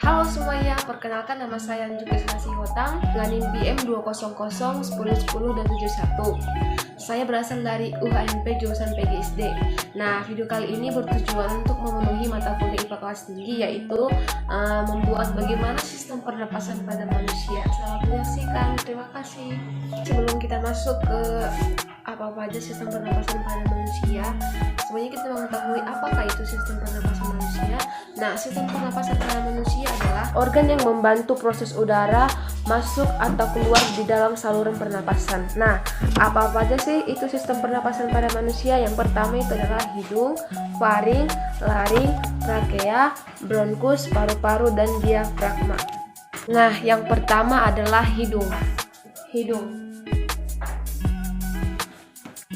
Halo semuanya, perkenalkan nama saya Anjuki Selasi Hotang dengan NIM BM 200 10 10 dan 71. Saya berasal dari UHMP jurusan PGSD. Nah, video kali ini bertujuan untuk memenuhi mata kuliah IPA kelas tinggi, yaitu membuat bagaimana sistem pernapasan pada manusia. Selamat menyaksikan, terima kasih. Sebelum kita masuk ke apa-apa aja sistem pernapasan pada manusia, sebenarnya kita mengetahui apakah itu sistem pernapasan manusia. Nah, sistem pernapasan pada manusia adalah organ yang membantu proses udara masuk atau keluar di dalam saluran pernapasan. Nah, apa-apa aja sih itu sistem pernapasan pada manusia? Yang pertama itu adalah hidung, faring, laring, trakea, bronkus, paru-paru, dan diafragma. Nah, yang pertama adalah hidung.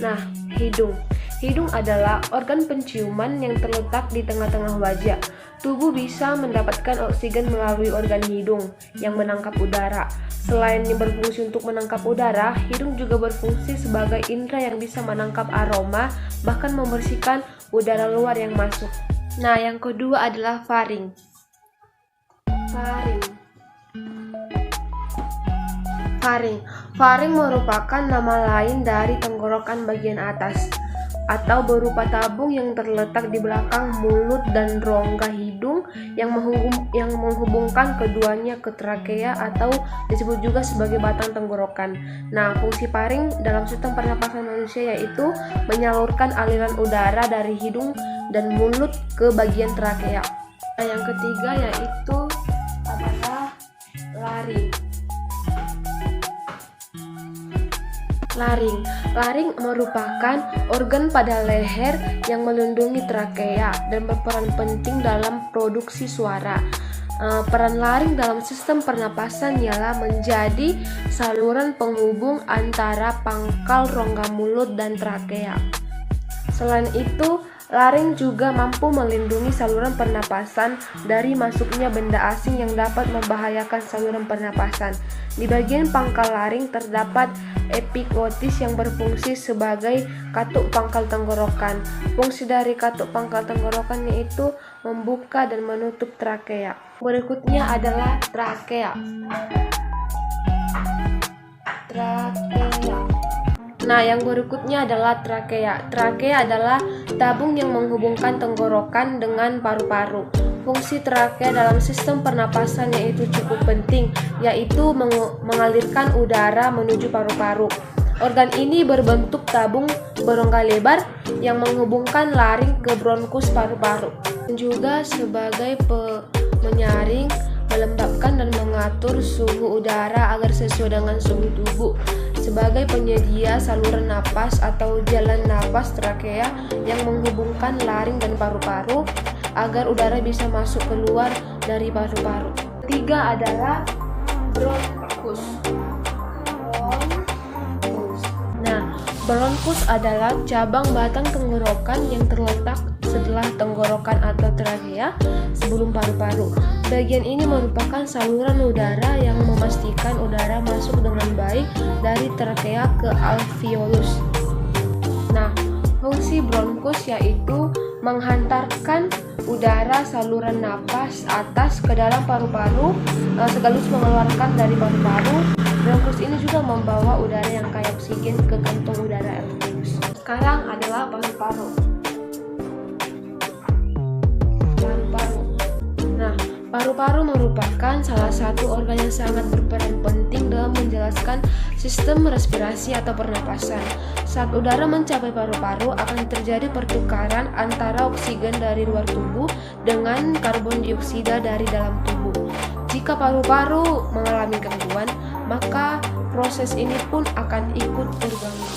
Nah, hidung adalah organ penciuman yang terletak di tengah-tengah wajah. Tubuh bisa mendapatkan oksigen melalui organ hidung yang menangkap udara. Selain berfungsi untuk menangkap udara, hidung juga berfungsi sebagai indera yang bisa menangkap aroma, bahkan membersihkan udara luar yang masuk. Nah, yang kedua adalah faring. Faring merupakan nama lain dari tenggorokan bagian atas, atau berupa tabung yang terletak di belakang mulut dan rongga hidung yang menghubungkan keduanya ke trakea atau disebut juga sebagai batang tenggorokan. Nah, fungsi faring dalam sistem pernapasan manusia yaitu menyalurkan aliran udara dari hidung dan mulut ke bagian trakea. Nah, yang ketiga yaitu adalah Laring merupakan organ pada leher yang melindungi trakea dan berperan penting dalam produksi suara. Peran laring dalam sistem pernapasan ialah menjadi saluran penghubung antara pangkal rongga mulut dan trakea. Selain itu, laring juga mampu melindungi saluran pernapasan dari masuknya benda asing yang dapat membahayakan saluran pernapasan. Di bagian pangkal laring terdapat epiglotis yang berfungsi sebagai katup pangkal tenggorokan. Fungsi dari katup pangkal tenggorokan yaitu membuka dan menutup trakea. Berikutnya adalah trakea. Nah, yang berikutnya adalah trakea. Trakea adalah tabung yang menghubungkan tenggorokan dengan paru-paru. Fungsi trakea dalam sistem pernapasan yaitu cukup penting, yaitu mengalirkan udara menuju paru-paru. Organ ini berbentuk tabung berongga lebar yang menghubungkan laring ke bronkus paru-paru. Juga sebagai menyaring, melembabkan dan mengatur suhu udara agar sesuai dengan suhu tubuh. Sebagai penyedia saluran napas atau jalan napas trakea yang menghubungkan laring dan paru-paru agar udara bisa masuk keluar dari paru-paru. Ketiga adalah bronkus. Nah, bronkus adalah cabang batang tenggorokan yang terletak setelah tenggorokan atau trakea sebelum paru-paru. Bagian ini merupakan saluran udara yang memastikan udara masuk dengan baik dari trakea ke alveolus. Nah, fungsi bronkus yaitu menghantarkan udara saluran napas atas ke dalam paru-paru sekaligus mengeluarkan dari paru-paru. Bronkus ini juga membawa udara yang kaya oksigen ke kantong udara alveolus. Sekarang adalah paru-paru. Nah, paru-paru merupakan salah satu organ yang sangat berperan penting dalam menjelaskan sistem respirasi atau pernapasan. Saat udara mencapai paru-paru akan terjadi pertukaran antara oksigen dari luar tubuh dengan karbon dioksida dari dalam tubuh. Jika paru-paru mengalami gangguan, maka proses ini pun akan ikut terganggu.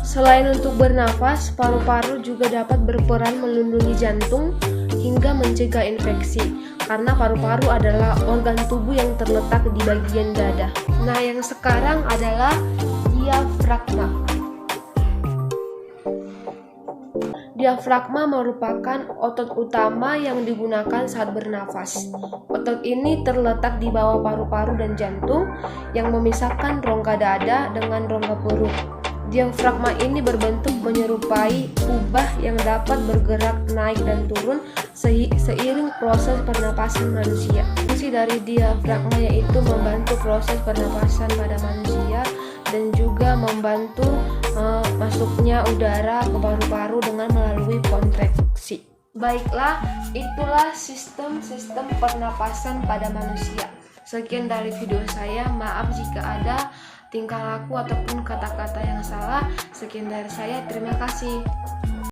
Selain untuk bernafas, paru-paru juga dapat berperan melindungi jantung hingga mencegah infeksi, karena paru-paru adalah organ tubuh yang terletak di bagian dada. Nah, yang sekarang adalah diafragma. Diafragma merupakan otot utama yang digunakan saat bernafas. Otot ini terletak di bawah paru-paru dan jantung yang memisahkan rongga dada dengan rongga perut. Diafragma ini berbentuk menyerupai kubah yang dapat bergerak naik dan turun seiring proses pernapasan manusia. Fungsi dari diafragma yaitu membantu proses pernapasan pada manusia dan juga membantu masuknya udara ke paru-paru dengan melalui kontraksi. Baiklah, itulah sistem pernapasan pada manusia. Sekian dari video saya, maaf jika ada tingkah laku ataupun kata-kata yang salah. Sekian dari saya, terima kasih.